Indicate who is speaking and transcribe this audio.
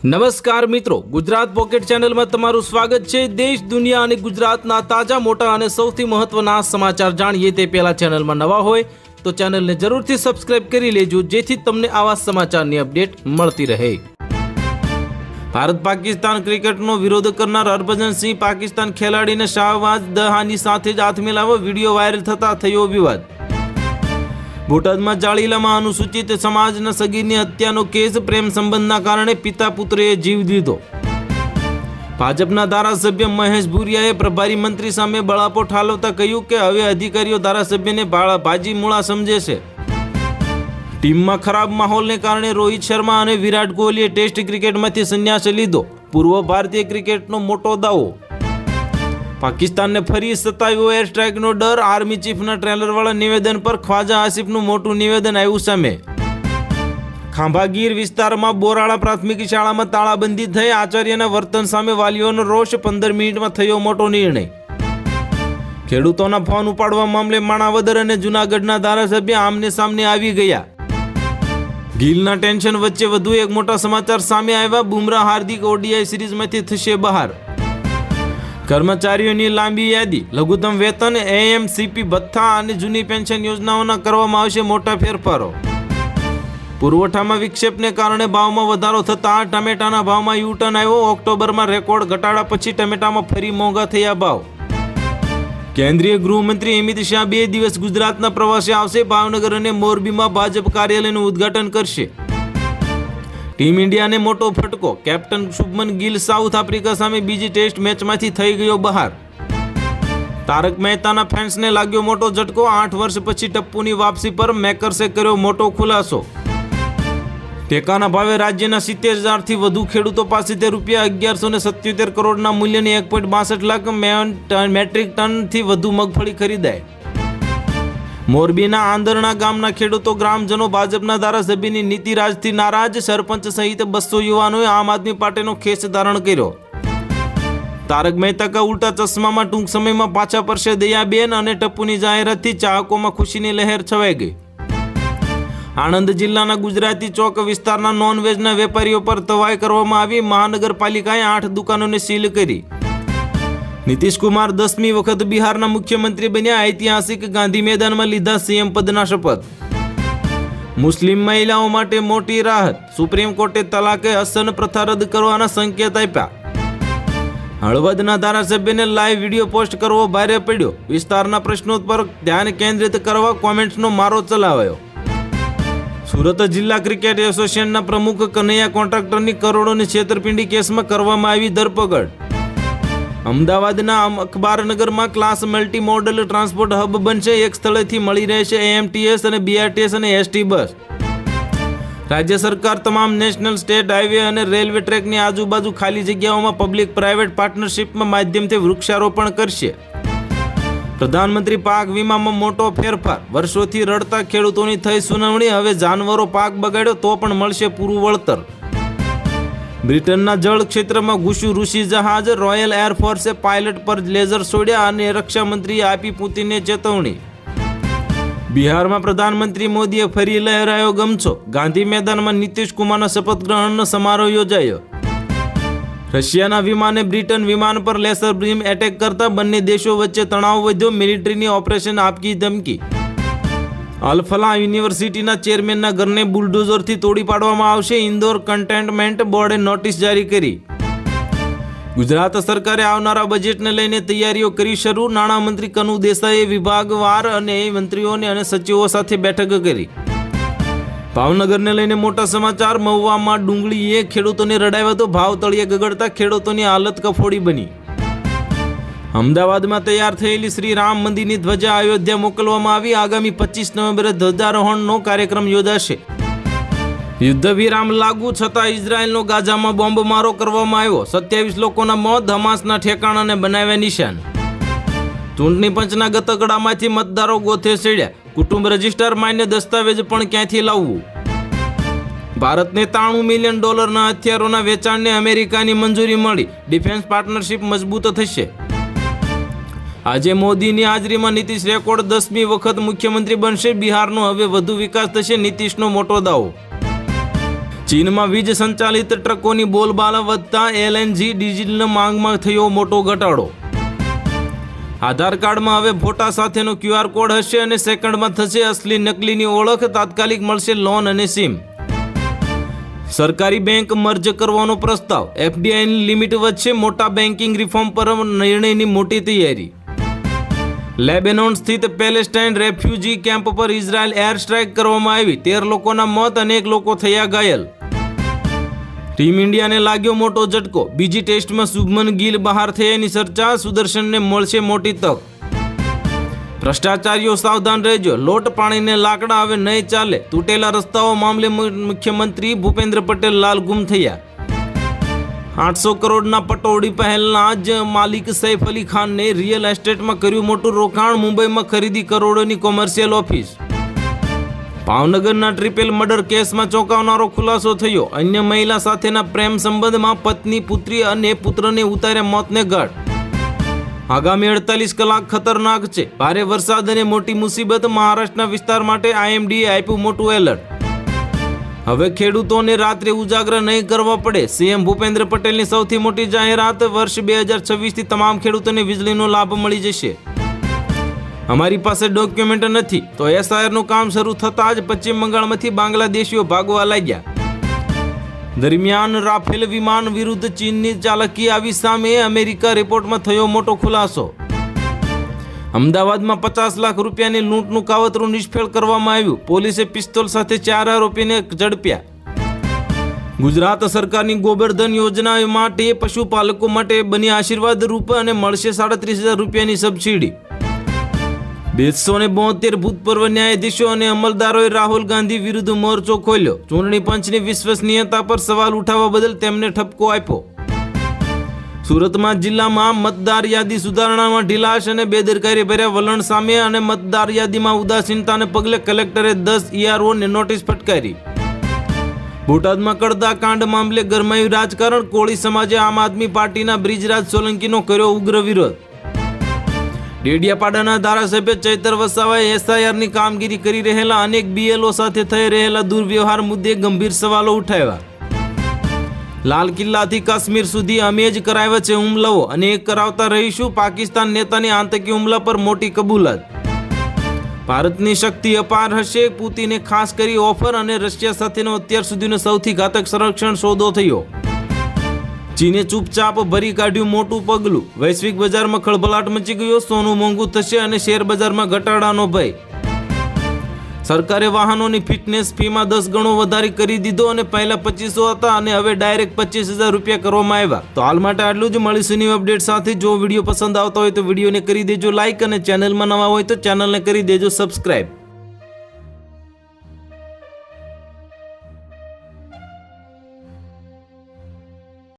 Speaker 1: નમસ્કાર મિત્રો, ગુજરાત પોકેટ ચેનલમાં તમારું સ્વાગત છે। દેશ દુનિયા અને ગુજરાતના તાજા મોટા અને સૌથી મહત્વના સમાચાર જાણીએ તે પહેલા ચેનલમાં નવા હોય તો ચેનલને જરૂરથી સબસ્ક્રાઇબ કરી લેજો, જેથી તમને આવા સમાચારની અપડેટ મળતી રહે। ભારત પાકિસ્તાન ક્રિકેટનો વિરોધ કરનાર હરભજન સિંહ પાકિસ્તાન ખેલાડીને શાહબાજ દહાની સાથે જ હાથ મિલાવ્યો, વિડીયો વાયરલ થતા થયો વિવાદ। બોટાદમાં જાળીલામાં અનુસૂચિત સમાજના સગીરની હત્યાનો કેસ, પ્રેમ સંબંધના કારણે પિતા પુત્રએ જીવ દીધો। ભાજપના ધારાસભ્ય મહેશ ભુરિયાએ પ્રભારી મંત્રી સામે બળાપો ઠાલવતા કહ્યું કે હવે અધિકારીઓ ધારાસભ્યને ભાજી મૂળા સમજે છે। ટીમમાં ખરાબ માહોલને કારણે રોહિત શર્મા અને વિરાટ કોહલીએ ટેસ્ટ ક્રિકેટમાંથી સંન્યાસ લીધો, પૂર્વ ભારતીય ક્રિકેટનો મોટો દાવો। પાકિસ્તાનને ફરી સતાવ્યો એર સ્ટ્રાઇકનો ડર, આર્મી ચીફના ટ્રેલરવાળા નિવેદન પર ખ્વાજા આસિફનું મોટું નિવેદન આવ્યું સામે। ખાંભા ગીર વિસ્તારમાં બોરાળા પ્રાથમિક શાળામાં તાળાબંધી થઈ, આચાર્યના વર્તન સામે વાલીઓનો રોષ, 15 મિનિટમાં થયો મોટો નિર્ણય। ખેડૂતોના ફોન ઉપાડવા મામલે માણાવદર અને જૂનાગઢના ધારાસભ્ય આમને સામને આવી ગયા। ગિલના ટેન્શન વચ્ચે વધુ એક મોટા સમાચાર સામે આવ્યા, બુમરાહ હાર્દિક ઓડીઆઈ સિરીઝમાંથી થશે બહાર। કર્મચારીઓની લાંબી યાદી, લઘુત્તમ વેતન, એએમસીપી ભથ્થા અને જૂની પેન્શન યોજનાઓના કરવામાં આવશે મોટા ફેરફારો। પુરવઠામાં વિક્ષેપને કારણે ભાવમાં વધારો થતાં ટમેટાના ભાવમાં યુટર્ન આવ્યો, ઓક્ટોબરમાં રેકોર્ડ ઘટાડા પછી ટમેટામાં ફરી મોંઘા થયા ભાવ। કેન્દ્રીય ગૃહમંત્રી અમિત શાહ 2 દિવસ ગુજરાતના પ્રવાસે આવશે, ભાવનગર અને મોરબીમાં ભાજપ કાર્યાલયનું ઉદ્ઘાટન કરશે। ટીમ ઇન્ડિયાને મોટો ફટકો, captain Shubman Gill south Africa સામે બીજી ટેસ્ટ મેચમાંથી થઈ ગયો બહાર। તારક મહેતાના ફેન્સને લાગ્યો મોટો ઝટકો, 8 વર્ષ પછી ટપ્પુની વાપસી પર મેકર્સે કર્યો મોટો ખુલાસો। ટેકાના ભાવે રાજ્યના 70,000થી વધુ ખેડૂતો પાસેથી ₹1177 કરોડના મૂલ્યની 1.62 લાખ મેટ્રિક ટનથી વધુ મગફળી ખરીદાય। મોરબીના આંદરણા ગામના ખેડૂતો ગ્રામજનો ભાજપના ધારાસભ્યની નીતિ રાજથી નારાજ, સરપંચ સહિત 200 યુવાનોએ આમ આદમી પાર્ટીનો ખેસ ધારણ કર્યો। તારક મહેતા કા ઉલ્ટા ચશ્મામાં ટૂંક સમયમાં પાછા પડશે દયાબેન અને ટપ્પુની જાહેરાતથી ચાહકોમાં ખુશીની લહેર છવાઈ ગઈ। આણંદ જિલ્લાના ગુજરાતી ચોક વિસ્તારના નોનવેજના વેપારીઓ પર તવાઈ કરવામાં આવી, મહાનગરપાલિકાએ 8 દુકાનોને સીલ કરી। નીતિશ કુમાર 10મી વખત બિહારના મુખ્યમંત્રી બન્યા, ઐતિહાસિક ગાંધી મેદાનમાં લીધા સીએમ પદના શપથ। મુસ્લિમ મહિલાઓ માટે મોટી રાહત, સુપ્રીમ કોર્ટે તલાકે હસન પ્રથા રદ કરવાના સંકેત આપ્યા। હળવદના ધારાસભ્યને લાઈવ વિડીયો પોસ્ટ કરવો ભારે પડ્યો, વિસ્તારના પ્રશ્નો પર ધ્યાન કેન્દ્રિત કરવા કોમેન્ટ્સનો મારો ચલાવાયો। સુરત જિલ્લા ક્રિકેટ એસોસિએશનના પ્રમુખ કનૈયા કોન્ટ્રાક્ટરની કરોડોની છેતરપિંડી કેસમાં કરવામાં આવી ધરપકડ। અમદાવાદના અખબારનગરમાં class multi modal transport hub બનશે, એક સ્થળેથી મળી રહેશે એએમટીએસ અને બીઆરટીએસ અને એસટી બસ। રાજ્ય સરકાર તમામ નેશનલ, સ્ટેટ હાઈવે અને રેલવે ટ્રેકની આજુબાજુ ખાલી જગ્યાઓમાં પબ્લિક પ્રાઇવેટ પાર્ટનરશિપના માધ્યમથી વૃક્ષારોપણ કરશે। પ્રધાનમંત્રી પાક વીમામાં મોટો ફેરફાર, વર્ષોથી રડતા ખેડૂતોની થઈ સુનાવણી, હવે જાનવરો પાક બગાડ્યો તો પણ મળશે પૂરું વળતર। બ્રિટનના જળ ક્ષેત્રમાં ઘૂસ્યું રૂસી જહાજ, રોયલ એરફોર્સે પાયલટ પર લેઝર છોડ્યા અને રક્ષામંત્રીએ આપી પુતિનને ચેતવણી। બિહારમાં પ્રધાનમંત્રી મોદીએ ફરી લહેરાયો ગમછો, ગાંધી મેદાનમાં નીતિશ કુમારના શપથ ગ્રહણનો સમારોહ યોજાયો। રશિયાના વિમાને બ્રિટન વિમાન પર લેસર બીમ એટેક કરતા બંને દેશો વચ્ચે તણાવ વધ્યો, મિલિટરીની ઓપરેશન આપકી ધમકી। અલ-ફલાહ યુનિવર્સિટીના ચેરમેનના ઘરને બુલડોઝરથી તોડી પાડવામાં આવશે, ઇન્દોર કન્ટેનમેન્ટ બોર્ડે નોટિસ જારી કરી। ગુજરાત સરકારે આવનારા બજેટને લઈને તૈયારીઓ કરી શરૂ, નાણામંત્રી કનુ દેસાઈએ વિભાગવાર અને મંત્રીઓને અને સચિવો સાથે બેઠક કરી। ભાવનગરને લઈને મોટા સમાચાર, મહુવામાં ડુંગળીએ ખેડૂતોને રડાવ્યા તો ભાવ તળિયે ગગડતા ખેડૂતોની હાલત કફોડી બની। અમદાવાદમાં તૈયાર થયેલી શ્રી રામ મંદિરની ધ્વજા અયોધ્યા મોકલવામાં આવી, આગામી 25 નવેમ્બરે ધ્વજારોહણનો કાર્યક્રમ યોજાશે। યુદ્ધ વિરામ લાગુ છતાં ઇઝરાયેલનો ગાઝામાં બોમ્બમારો કરવામાં આવ્યો, 27 લોકોના મોત, હમાસના ઠેકાણાને બનાવ્યા નિશાન। ચૂંટણી પંચના ગતકડામાંથી મતદારો ગોથે ચડ્યા, કુટુંબ રજિસ્ટર માન્ય દસ્તાવેજ પણ ક્યાંથી લાવવું। ભારતને $93 મિલિયન હથિયારોના વેચાણને અમેરિકાની મંજૂરી મળી, ડિફેન્સ પાર્ટનરશિપ મજબૂત થશે। આજે મોદીની હાજરીમાં નીતિશ રેકોર્ડ 10મી વખત મુખ્યમંત્રી બનશે, બિહારનો હવે વધુ વિકાસ થશે, નીતિશનો મોટો દાવો। ચીનમાં વીજ સંચાલિત ટ્રકોની બોલબાલા વધતા LNG ડીઝલની માંગમાં થયો મોટો ઘટાડો. આધાર કાર્ડમાં હવે ફોટા સાથેનો QR કોડ હશે અને સેકન્ડમાં થશે અસલી નકલીની ઓળખ. તાત્કાલિક મળશે લોન અને સિમ. સરકારી બેંક મર્જ કરવાનો પ્રસ્તાવ. FDIની લિમિટ વચ્ચે મોટા બેન્કિંગ રિફોર્મ પર નિર્ણયની મોટી તૈયારી. લેબેનોન સ્થિત પેલેસ્ટાઇન રેફ્યુજી કેમ્પ પર ઇઝરાયલ એર સ્ટ્રાઇક કરવામાં આવી. 13 લોકોના મોત, અનેક લોકો થયા ઘાયલ. ટીમ ઇન્ડિયાને લાગ્યો મોટો ઝટકો. બીજી ટેસ્ટમાં શુભમન ગિલ બહાર થયાની ચર્ચા. સુદર્શનને મળશે મોટી તક. ભ્રષ્ટાચારીઓ સાવધાન રહેજો, લોટ પાણીને લાકડા હવે નહીં ચાલે. તૂટેલા રસ્તાઓ મામલે મુખ્યમંત્રી ભૂપેન્દ્ર પટેલ લાલગુમ થયા. 800 કરોડના પટોળી પહેલના જ માલિક સૈફ અલી ખાનને રિયલ એસ્ટેટમાં કર્યું મોટું રોકાણ. મુંબઈમાં ખરીદી કરોડોની કોમર્શિયલ ઓફિસ. ભાવનગરના ટ્રિપલ મર્ડર કેસમાં ચોંકાવનારો ખુલાસો થયો. અન્ય મહિલા સાથેના પ્રેમ સંબંધમાં પત્ની, પુત્રી અને પુત્રને ઉતાર્યા મોતને ઘાટ. આગામી 48 કલાક ખતરનાક છે. ભારે વરસાદ અને મોટી મુસીબત. મહારાષ્ટ્રના વિસ્તાર માટે IMDએ આપ્યું મોટું એલર્ટ. હવે ખેડૂતોને રાત્રે ઉજાગરા નહીં કરવા પડે. CM ભૂપેન્દ્ર પટેલની સૌથી મોટી જાહેરાત. વર્ષ 2026થી તમામ ખેડૂતોને વીજળીનો લાભ મળી જશે. અમારી પાસે ડોક્યુમેન્ટ નથી તો SIRનું કામ શરૂ થતાં જ પશ્ચિમ બંગાળમાંથી બાંગ્લાદેશીઓ ભાગવા લાગ્યા. દરમિયાન રાફેલ વિમાન વિરુદ્ધ ચીનની ચાલાકી આવી સામે. અમેરિકા રિપોર્ટમાં થયો મોટો ખુલાસો. અમદાવાદમાં 50 લાખ રૂપિયાની લૂંટનું કાવતરું નિષ્ફળ કરવામાં આવ્યું. પોલીસે પિસ્તોલ સાથે 4 આરોપીને ઝડપ્યા. ગુજરાત સરકારની ગોબરધન યોજના માટે પશુપાલકો માટે બની આશીર્વાદ રૂપ અને મળશે 37,000 રૂપિયાની સબસિડી. 272 ભૂતપૂર્વ ન્યાયાધીશો અને અમલદારોએ રાહુલ ગાંધી વિરુદ્ધ મોરચો ખોલ્યો. ચૂંટણી પંચની વિશ્વસનીયતા પર સવાલ ઉઠાવવા બદલ તેમને ઠપકો આપ્યો. સુરતમાં જિલ્લામાં મતદાર યાદી સુધારણામાં ઢીલાશ અને બેદરકારી ભર્યા વલણ સામે અને મતદાર યાદીમાં ઉદાસીનતાને પગલે કલેક્ટરે 10 EROને નોટિસ ફટકારી. બોટાદમાં કડદા કાંડ મામલે ગરમાયું રાજકારણ. કોળી સમાજે આમ આદમી પાર્ટીના બ્રિજરાજ સોલંકીનો કર્યો ઉગ્ર વિરોધ. ડેડિયાપાડાના ધારાસભ્ય ચૈતર વસાવાએ SIRની કામગીરી કરી રહેલા અનેક BLO સાથે થઈ રહેલા દુર્વ્યવહાર મુદ્દે ગંભીર સવાલો ઉઠાવ્યા. લાલ કિલ્લાથી કાશ્મીર સુધી અમે જ કરાવ્યા છે હુમલાઓ અને કરાવતા રહીશું. પાકિસ્તાન નેતાની આતંકી હુમલા પર મોટી કબૂલાત. ભારતની શક્તિ અપાર હશે. પુતિને ખાસ કરી ઓફર અને રશિયા સાથેનો અત્યાર સુધીનો સૌથી ઘાતક સંરક્ષણ સોદો થયો. ચીને ચૂપચાપ ભરી કાઢ્યું મોટું પગલું. વૈશ્વિક બજારમાં ખળભળાટ મચી ગયો. સોનું મોંઘું થશે અને શેર બજારમાં ઘટાડાનો ભય. સરકારે વાહનોની ફિટનેસ ફીમાં 10 ગણો વધારી કરી દીધો અને પહેલા 2500 હતા અને હવે ડાયરેક્ટ 25,000 રૂપિયા કરવામાં આવ્યા. તો હાલ માટે આટલું જ. મળીશું ન્યૂ અપડેટ સાથે. જો વિડીયો પસંદ આવતો હોય તો વિડીયોને કરી દેજો લાઇક અને ચેનલમાં નવા હોય તો ચેનલને કરી દેજો સબસ્ક્રાઇબ.